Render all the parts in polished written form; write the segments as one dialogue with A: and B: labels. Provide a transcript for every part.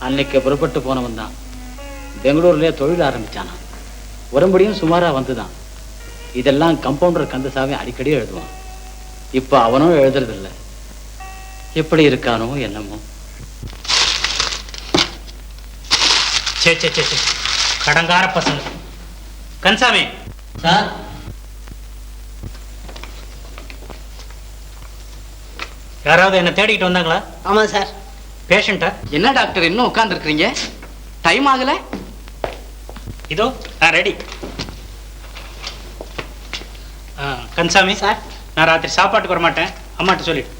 A: அன்னைக்கு புறப்பட்டு போனவன் தான் பெங்களூர்லயே தொழில் ஆரம்பிச்சானா. உடம்படியும் சுமாரா வந்துதான். இதெல்லாம் கம்பவுண்டர் கந்தசாமி அடிக்கடி எழுதுவான். இப்ப அவனும் எழுதுறதில்ல. எப்படி இருக்கானோ என்னமோ.
B: சே சே சே கடங்கார பசங்க. கந்தசாமி
A: சார்,
B: யாராவது என்ன தேடிக்கிட்டு வந்தாங்களா?
C: ஆமா சார்.
B: பேஷண்டா?
D: என்ன டாக்டர் இன்னும் உட்கார்ந்து இருக்கிறீங்க? டைம் ஆகல?
B: இதோ ரெடி. கந்தசாமி
C: சார்,
B: நான் ராத்திரி சாப்பாட்டுக்கு வர மாட்டேன், அம்மாட்ட சொல்லிட்டு.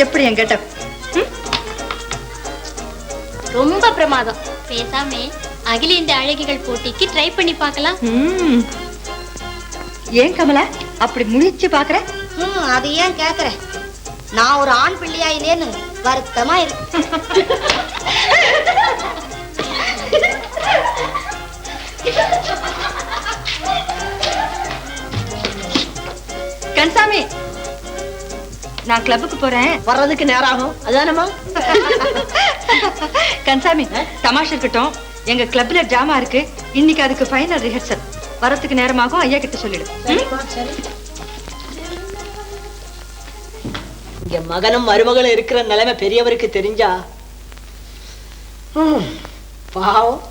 E: எப்படி என் கெட்டப்?
F: ரொம்ப பிரமாதம். பேசாமே அகில இந்த அழகிகள் போட்டிக்கு ட்ரை பண்ணி பார்க்கலாம்.
E: ஏன் கமலா அப்படி முழிச்சு பாக்குற?
G: அது ஏன் கேக்குற? நான் ஒரு ஆண் பிள்ளையா இல்லேன்னு வருத்தமா இருக்கு.
E: கன்சாமி, நான் கிளப்புக்கு போறேன்.
C: வர்றதுக்கு நேரம் ஆகும். அதானமா?
E: கன்சாமி, தமாஷ் இருக்கட்டும். எங்க கிளப்ல டிராமா இருக்கு. இன்னைக்கு அதுக்கு ஃபைனல் ரிஹர்சல். வரதுக்கு நேரமாகும். ஐயா கிட்ட சொல்லிடு.
C: இங்க மகனும் மருமகளும் இருக்கிற நிலைமை பெரியவருக்கு தெரிஞ்சா பாவம்.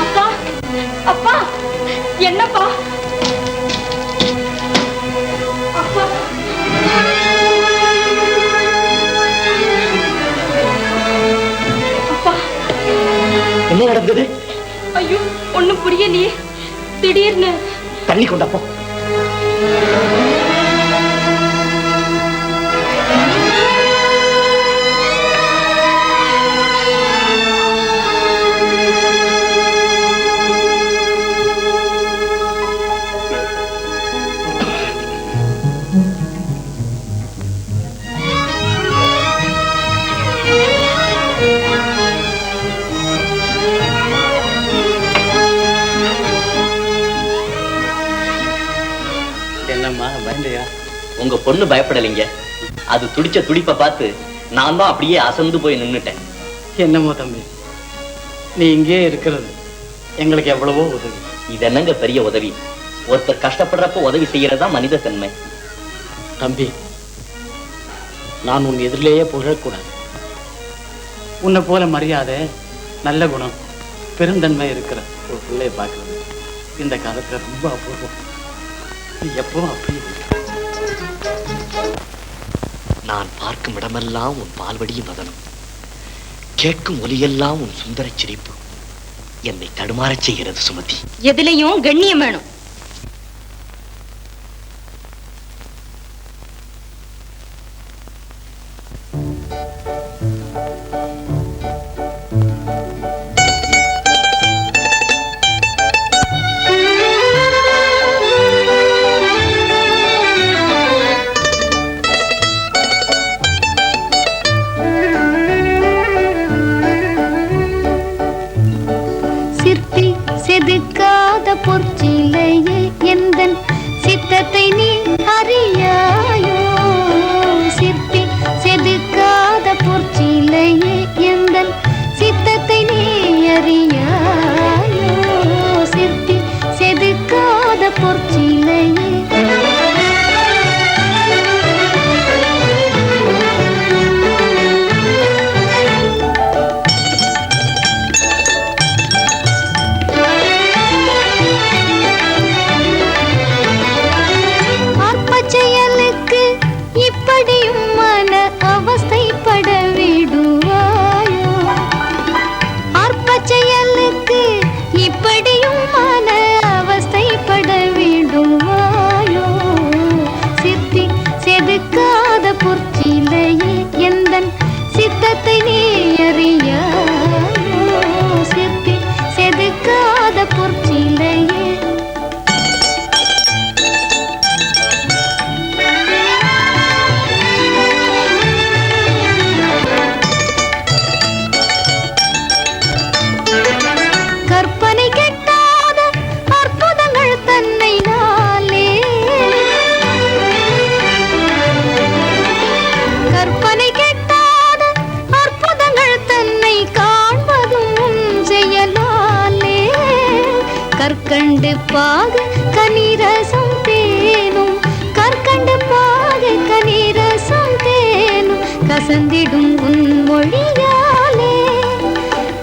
E: அப்பா, அப்பா, என்னப்பா? அப்பா, அப்பா,
D: என்ன நடந்தது?
E: ஐயோ, ஒண்ணும் புரியலையே. திடீர்னு
D: தண்ணி கொண்டப்போ
H: உங்க பொண்ணு பயப்படலைங்க. அது துடிச்ச துடிப்பை பார்த்து நான் தான் அப்படியே அசந்து போய் நின்னுட்டேன்.
A: என்னமோ தம்பி, நீ இங்கே இருக்கிறது எங்களுக்கு எவ்வளவோ உதவி.
H: இது என்னங்க பெரிய உதவி? ஒருத்தர் கஷ்டப்படுறப்ப உதவி செய்யறதா மனித தன்மை.
A: தம்பி, நான் உன் எதிரிலேயே புகழக்கூடாது. உன்னை போல மரியாதை, நல்ல குணம், பெருந்தன்மை இருக்கிற ஒரு பிள்ளையை பார்க்கறது இந்த காலத்துல ரொம்ப அபூர்வம். நீ எப்பவும் அப்படி
H: நான் பார்க்கும் இடமெல்லாம் உன் பால்வடியும் வதனம், கேட்கும் ஒலியெல்லாம் உன் சுந்தர சிரிப்பு என்னை தடுமாறச் செய்கிறது சுமதி.
E: எதுலயும் கண்ணியம் வேணும்.
F: பொற்சிலையே எந்தன் சித்தத்தை நீ அறியாயோ. சிற்பி செதுக்காத பொற்சிலையே எந்தன் சித்தத்தை நீ அறியாயோ. சிற்பி செதுக்காத பொற்சிலையே
I: பாக கனிரசம் தேனும் கற்கண்டு பாக கனிரசம் தேனும் கசந்திடும் உன் மொழியாலே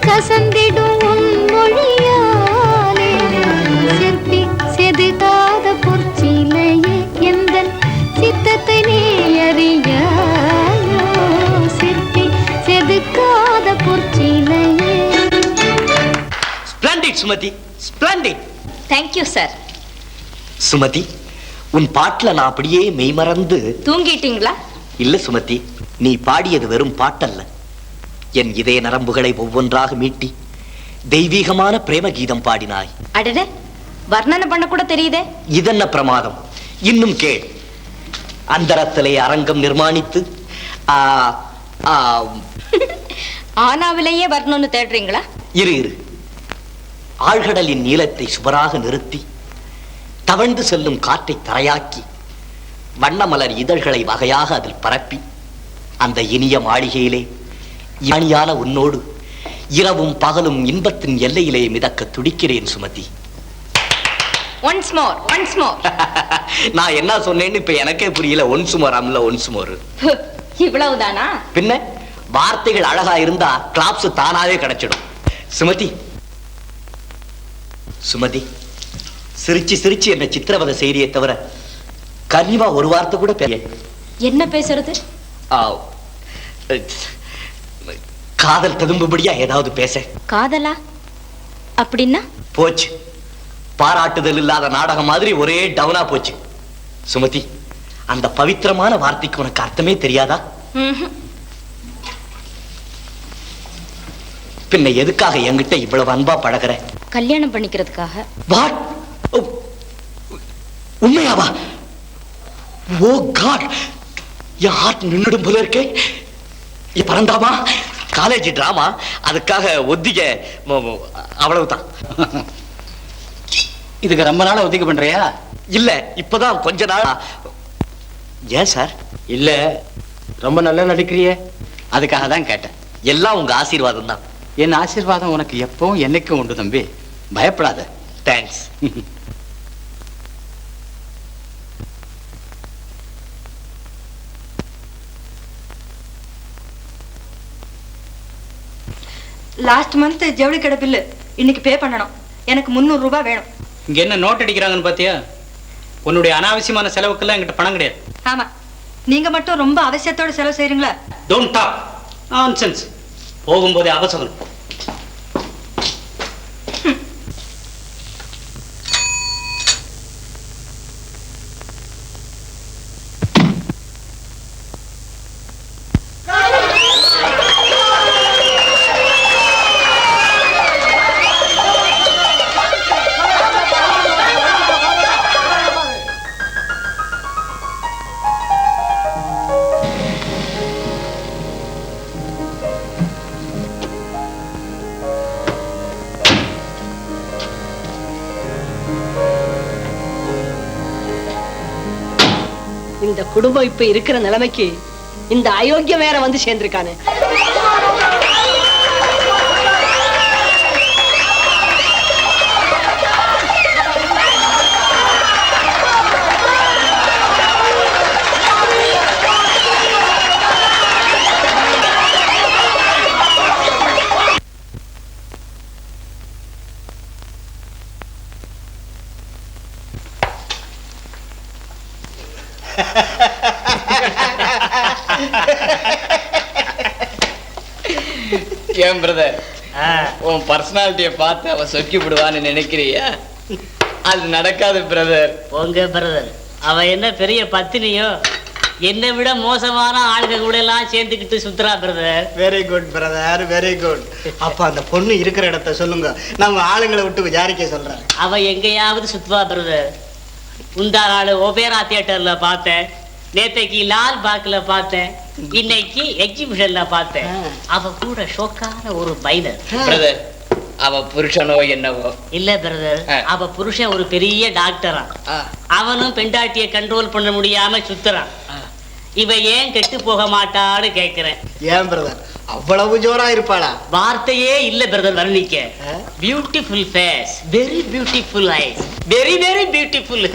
I: கசந்திடும் உன் மொழியாலே சிற்பி செதுக்காத பொற்சிலையே எந்தன் சித்தத்தை நீ அறியாயோ சிற்பி செதுக்காத பொற்சிலையே.
H: Splendid Sumathi, splendid.
E: Thank you sir.
H: Sumathi, உன் பாட்டுல நான் அப்படியே மெய்மறந்து.
E: தூங்கிட்டீங்களா?
H: இல்ல சுமதி, நீ பாடியது வெறும் பாட்டல்ல, என் இதய நரம்புகளை ஒவ்வொன்றாக மீட்டி தெய்வீகமான பிரேம கீதம் பாடினாய்.
E: அடடே, வர்ணனை பண்ண கூட தெரியுதே.
H: இதென்ன பிரமாதம், இன்னும் கேள். அந்தரத்திலே அரங்கம் நிர்மாணித்து
E: ஆனாவிலேயே வரணும்னு தேடுறீங்களா?
H: இரு இரு, ஆழ்கடலின் நீளத்தை சுவராக நிறுத்தி தவழ்ந்து செல்லும் காற்றை தரையாக்கி வண்ணமலர் இதழ்களை வகையாக அதில் பரப்பி அந்த இனிய மாளிகையிலே யானியான உன்னோடு இரவும் பகலும் இன்பத்தின் எல்லையிலே மிதக்க துடிக்கிறேன் Sumathi.
E: Once more, once more.
H: நான் என்ன சொன்னேன்னு இப்ப எனக்கே புரியல. ஒன்ஸ் மோர் அம்ல ஒன்ஸ் மோர்.
E: இவ்வளவுதானா?
H: பின்ன வார்த்தைகள் அழகா இருந்தா கிளாப்ஸ் தானாவே கிடைச்சிடும். சுமதி, சுமதி, சிரிச்சு சிரிச்சு என்ன சித்திரவதை செய்தியை தவிர கனிவா ஒரு வார்த்தை கூட பேச.
E: என்ன பேசுறது?
H: காதல் ததும்புபடியா ஏதாவது பேச.
E: காதலா? அப்படின்னா
H: போச்சு, பாராட்டுதல் இல்லாத நாடகம் மாதிரி ஒரே டவுனா போச்சு. சுமதி, அந்த பவித்திரமான வார்த்தைக்கு உனக்கு அர்த்தமே தெரியாதா? பின்ன எதுக்காக என்கிட்ட இவ்வளவு அன்பா பழகுற?
E: கல்யாணம் பண்ணிக்கிறதுக்காக.
H: வாட்? உண்மையாவா? ஓ காட், என் ஹார்ட் நின்னுடும் போல இருக்கே. பரந்தாமா, காலேஜ் டிராமா, அதுக்காக ஒத்திக, அவ்வளவுதான்.
A: இதுக்கு ரொம்ப நாளா ஒத்திக்க பண்றியா?
H: இல்ல, இப்பதான் கொஞ்ச நாளா. ஏன் சார்?
A: இல்ல, ரொம்ப நல்லா நடிக்கிறியே, அதுக்காக தான் கேட்டேன்.
H: எல்லாம் உங்க ஆசீர்வாதம் தான்.
A: என் ஆசீர்வாதம் உனக்கு எப்பவும் என்னைக்கும் உண்டு தம்பி, பயப்படாத.
H: தேங்க்ஸ்.
E: லாஸ்ட் மந்த் ஜவுளி கடை பில்லு இன்னைக்கு பே பண்ணணும். எனக்கு 300 ரூபாய் வேணும்.
B: இங்க என்ன நோட் அடிக்கிறாங்கன்னு பாத்தியா? உன்னுடைய அனாவசியமான செலவுக்கெல்லாம் என்கிட்ட பணம் கிடையாது.
E: ஆமா, நீங்க மட்டும் ரொம்ப அவசியத்தோட செலவு செய்றீங்களா?
B: Don't talk nonsense. போகும்போதே அவசரம்.
C: இந்த குடும்பம் இப்ப இருக்கிற நிலைமைக்கு இந்த அயோக்கியம் வேற வந்து சேர்ந்திருக்கானே.
A: ஏன் பிரதர், உன் பர்சனாலிட்டியை பார்த்து அவ சொக்கி விடுவான்னு நினைக்கிறியா? அது நடக்காது பிரதர்.
J: உங்க பிரதர் அவ என்ன பெரிய பத்தினியோ? என்னை விட மோசமான ஆளுங்க கூட எல்லாம் சேர்ந்துக்கிட்டு சுத்துறா brother.
K: Very good brother, very good. அப்ப அந்த பொண்ணு இருக்கிற இடத்த சொல்லுங்க, நம்ம ஆளுங்களை விட்டு விசாரிக்க சொல்றேன்.
J: அவ எங்கேயாவது சுத்துவா பிரதர். உந்தா நாள் ஒபேரா தியேட்டர்ல பார்த்தேன், நேத்தைக்கு லால் பாக்ல பார்த்தேன், இன்னைக்கு எக்ஸிபிஷன்ல பார்த்தேன். அவ கூட ஷோக்கான ஒரு பைனர்.
A: பிரதர், அவ புருஷனோ என்னவோ?
J: இல்ல பிரதர், அவ புருஷன் ஒரு பெரிய டாக்டரா. அவனும் பெண்டாட்டிய கண்ட்ரோல் பண்ண முடியாம சுத்துறான். இவ ஏன் கெட்டு போக மாட்டான்னு கேக்குறேன்.
K: ஏன் பிரதர், அவ்வளவு ஜோரா இருப்பாளா?
J: வார்த்தையே இல்ல பிரதர் வர்ணிக்க. Beautiful face, very beautiful eyes, very very beautiful.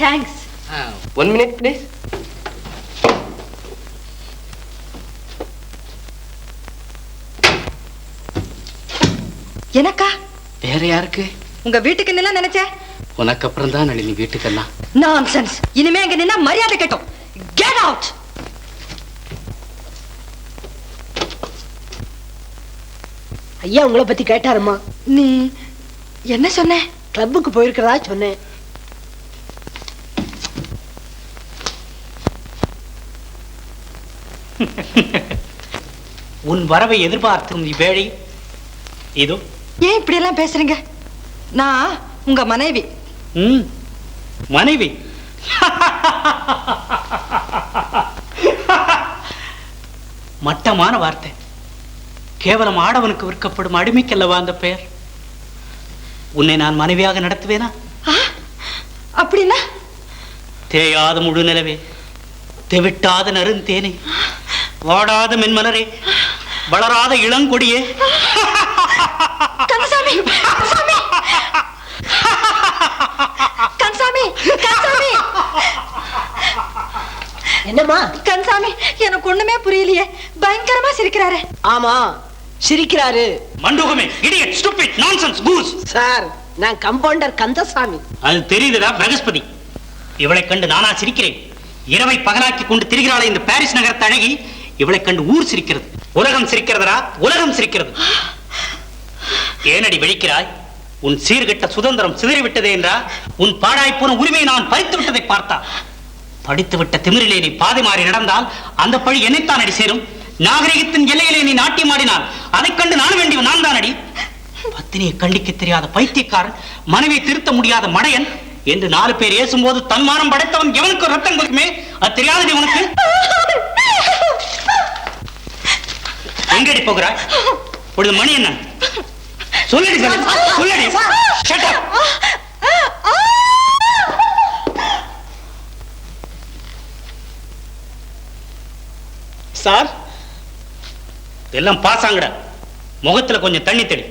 E: Thanks.
D: 1 minute please.
E: எனக்கா?
D: வேற யாருக்கு?
E: உங்க வீட்டுக்கு நின்னா நினைச்சேன்.
D: உனக்கு அப்புறம் தான் நளினி வீட்டுக்கெல்லாம்.
E: நான்சென்ஸ். இனிமே அங்க நின்னா மரியாதை கேட்டோம். Get out.
C: ஐயா உங்களை பத்தி கேட்டாருமா.
E: நீ என்ன சொன்ன?
C: கிளப்புக்கு போயிருக்கிறதா சொன்னேன்.
B: உன் வரவை எதிர்பார்த்தும் இவ்வேளை இதோ.
E: ஏன் இப்படி எல்லாம் பேசுறீங்க? நான் உங்க மனைவி.
B: மனைவி? மட்டமான வார்த்தை. கேவலம் ஆடவனுக்கு விற்கப்படும் அடிமைக்கல்லவா அந்த பெயர். உன்னை நான் மனைவியாக நடத்துவேனா?
E: அப்படின்னா
B: தேயாத முழு நிலவே, தெவிட்டாத நருந்தேனே, வாடாத மென்மலரே, வளராத இளங்கொடியே.
E: கந்தசாமி, கந்தசாமி, கந்தசாமி, கந்தசாமி.
C: என்னம்மா?
E: கந்தசாமி, எனக்கு ஒண்ணுமே புரியலையே. பயங்கரமா சிரிக்கிறாரு.
C: ஆமா சிரிக்கிறாரு.
B: மண்டூகமே, idiot, stupid, nonsense, goose.
C: Sir நான் கம்பவுண்டர் கந்தசாமி.
B: அது தெரியுதுடா பிரகஸ்பதி. இவளை கண்டு நானா சிரிக்கிறேன்? இரவை பகலாக்கி கொண்டு திரிகிறாளே இந்த பாரிஸ் நகரத்து அழகி, இவளை கண்டு ஊர் சிரிக்கிறது. உலகம் சிரிக்கிறதா? உலகம் சிரிக்கிறது. ஏனடி விழிக்கிறாய்? உன் சீர்கெட்ட சுதந்திரம் சிதறிவிட்டதே என்றா? உன் பாழாய் போன உரிமையை நான் பறித்து விட்டதை பார்த்தா? படித்துவிட்ட திமிரிலே நீ பாதை மாறி நடந்தால் அந்த பழி என்னைத்தான் அடி சேரும். நாகரிகத்தின் எல்லையிலே நீ நாட்டியமாடினால் அதைக் கண்டு நான் வேண்டியவன் நான் தான் அடி. பத்தினியை கண்டிக்க தெரியாத பைத்தியக்காரன், மனைவியை திருத்த முடியாத மடையன் என்று 4 பேர் ஏசும்போது தன்மானம் படைத்தவன் எவனுக்கு ரத்தம் கொடுக்குமே, அது தெரியாதடி உனக்கு? எங்கடி போகிறாய்? பொழுது மணி என்ன? சொல்லடி சொல்லடி. Shut up. சார் எல்லாம் பாசாங்கடா. முகத்துல கொஞ்சம் தண்ணி தெளி.